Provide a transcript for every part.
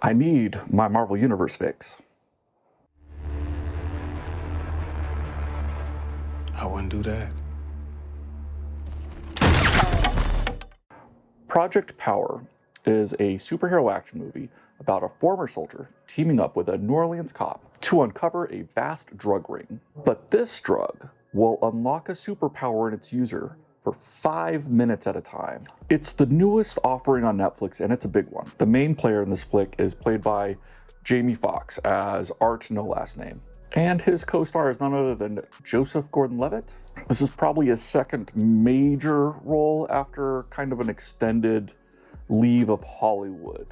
I need my Marvel Universe fix. I wouldn't do that. Project Power is a superhero action movie about a former soldier teaming up with a New Orleans cop to uncover a vast drug ring. But this drug will unlock a superpower in its user for 5 minutes at a time. It's the newest offering on Netflix, and it's a big one. The main player in this flick is played by Jamie Foxx as Art No Last Name. And his co-star is none other than Joseph Gordon-Levitt. This is probably his second major role after kind of an extended leave of Hollywood.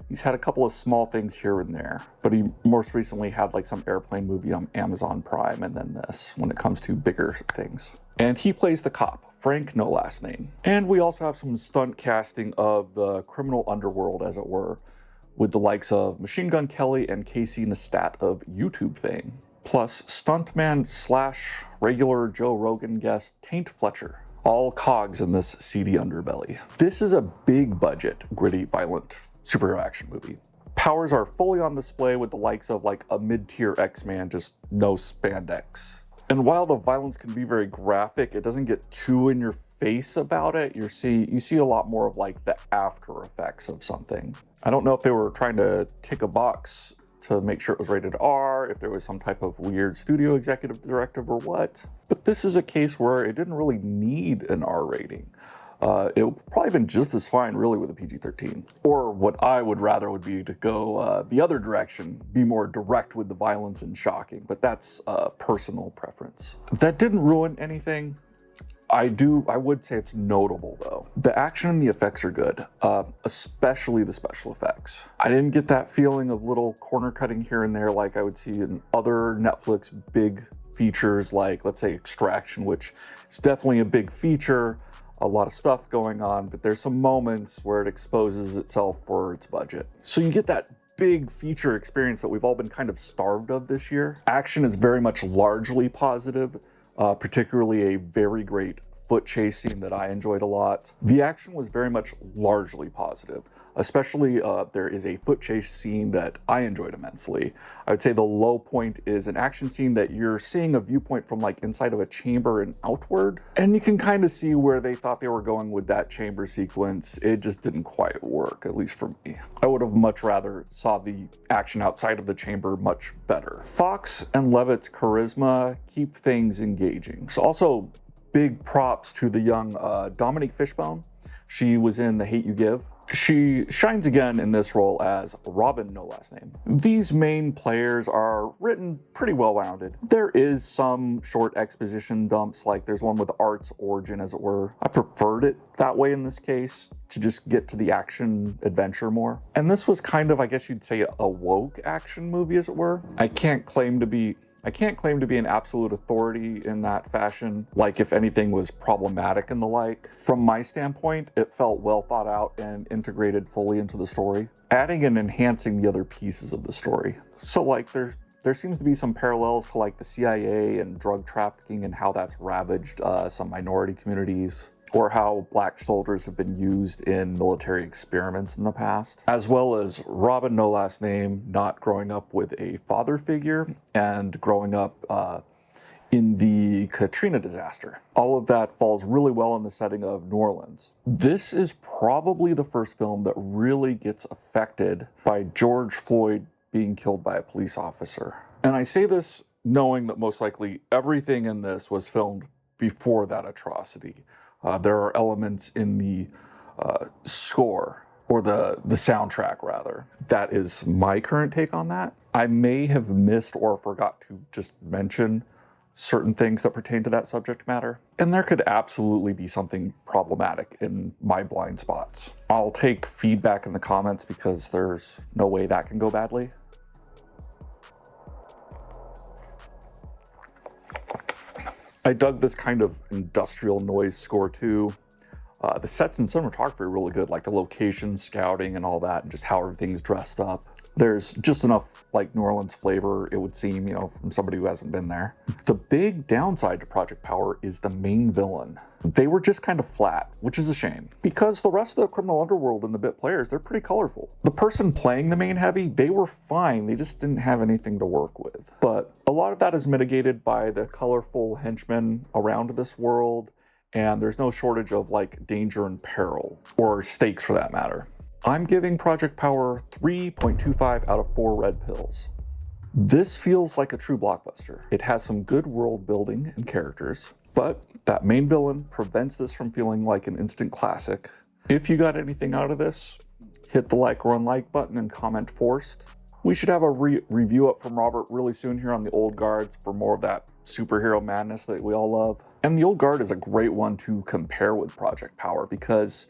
He's had a couple of small things here and there, but he most recently had like some airplane movie on Amazon Prime and then this when it comes to bigger things. And he plays the cop, Frank No Last Name. And we also have some stunt casting of the criminal underworld, as it were, with the likes of Machine Gun Kelly and Casey Neistat of YouTube fame. Plus stuntman slash regular Joe Rogan guest Taint Fletcher. All cogs in this seedy underbelly. This is a big budget, gritty, violent superhero action movie. Powers are fully on display with the likes of like a mid-tier X-Man, just no spandex. And while the violence can be very graphic, it doesn't get too in your face about it. You see a lot more of like the after effects of something. I don't know if they were trying to tick a box to make sure it was rated R, if there was some type of weird studio executive directive or what. But this is a case where it didn't really need an R rating. It would probably been just as fine really with a PG-13. Or what I would rather would be to go the other direction, be more direct with the violence and shocking, but that's personal preference. That didn't ruin anything. I would say it's notable though. The action and the effects are good, especially the special effects. I didn't get that feeling of little corner cutting here and there like I would see in other Netflix big features like, let's say, Extraction, which is definitely a big feature, a lot of stuff going on, but there's some moments where it exposes itself for its budget. So you get that big feature experience that we've all been kind of starved of this year. Action is very much largely positive. Particularly a very great foot chase scene that I enjoyed a lot. The action was very much largely positive, especially there is a foot chase scene that I enjoyed immensely. I would say the low point is an action scene that you're seeing a viewpoint from like inside of a chamber and outward. And you can kind of see where they thought they were going with that chamber sequence. It just didn't quite work, at least for me. I would have much rather saw the action outside of the chamber much better. Foxx and Levitt's charisma keep things engaging. So also big props to the young Dominique Fishbone. She was in The Hate U Give. She shines again in this role as Robin No Last Name. These main players are written pretty well-rounded. There is some short exposition dumps, like there's one with Art's origin, as it were. I preferred it that way in this case, to just get to the action adventure more. And this was kind of, I guess you'd say, a woke action movie, as it were. I can't claim to be an absolute authority in that fashion, like if anything was problematic and the like. From my standpoint, it felt well thought out and integrated fully into the story, adding and enhancing the other pieces of the story. So like there seems to be some parallels to like the CIA and drug trafficking and how that's ravaged some minority communities, or how black soldiers have been used in military experiments in the past, as well as Robin No Last Name not growing up with a father figure and growing up in the Katrina disaster. All of that falls really well in the setting of New Orleans. This is probably the first film that really gets affected by George Floyd being killed by a police officer. And I say this knowing that most likely everything in this was filmed before that atrocity. There are elements in the score, or the soundtrack rather. That is my current take on that. I may have missed or forgot to just mention certain things that pertain to that subject matter. And there could absolutely be something problematic in my blind spots. I'll take feedback in the comments because there's no way that can go badly. I dug this kind of industrial noise score too. The sets and cinematography are really good, like the location scouting and all that, and just how everything's dressed up. There's just enough like New Orleans flavor, it would seem, you know, from somebody who hasn't been there. The big downside to Project Power is the main villain. They were just kind of flat, which is a shame, because the rest of the criminal underworld and the bit players, they're pretty colorful. The person playing the main heavy, they were fine, they just didn't have anything to work with. But a lot of that is mitigated by the colorful henchmen around this world, and there's no shortage of like danger and peril, or stakes for that matter. I'm giving Project Power 3.25 out of 4 red pills. This feels like a true blockbuster. It has some good world building and characters, but that main villain prevents this from feeling like an instant classic. If you got anything out of this, hit the like or unlike button and comment forced. We should have a review up from Robert really soon here on the Old Guards for more of that superhero madness that we all love. And the Old Guard is a great one to compare with Project Power because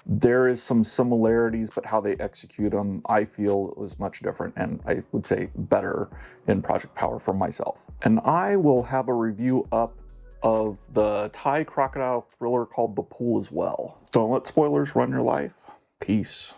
there is some similarities, but how they execute them, I feel was much different, and I would say better in Project Power for myself. And I will have a review up of the Thai crocodile thriller called The Pool as well. Don't let spoilers run your life. Peace.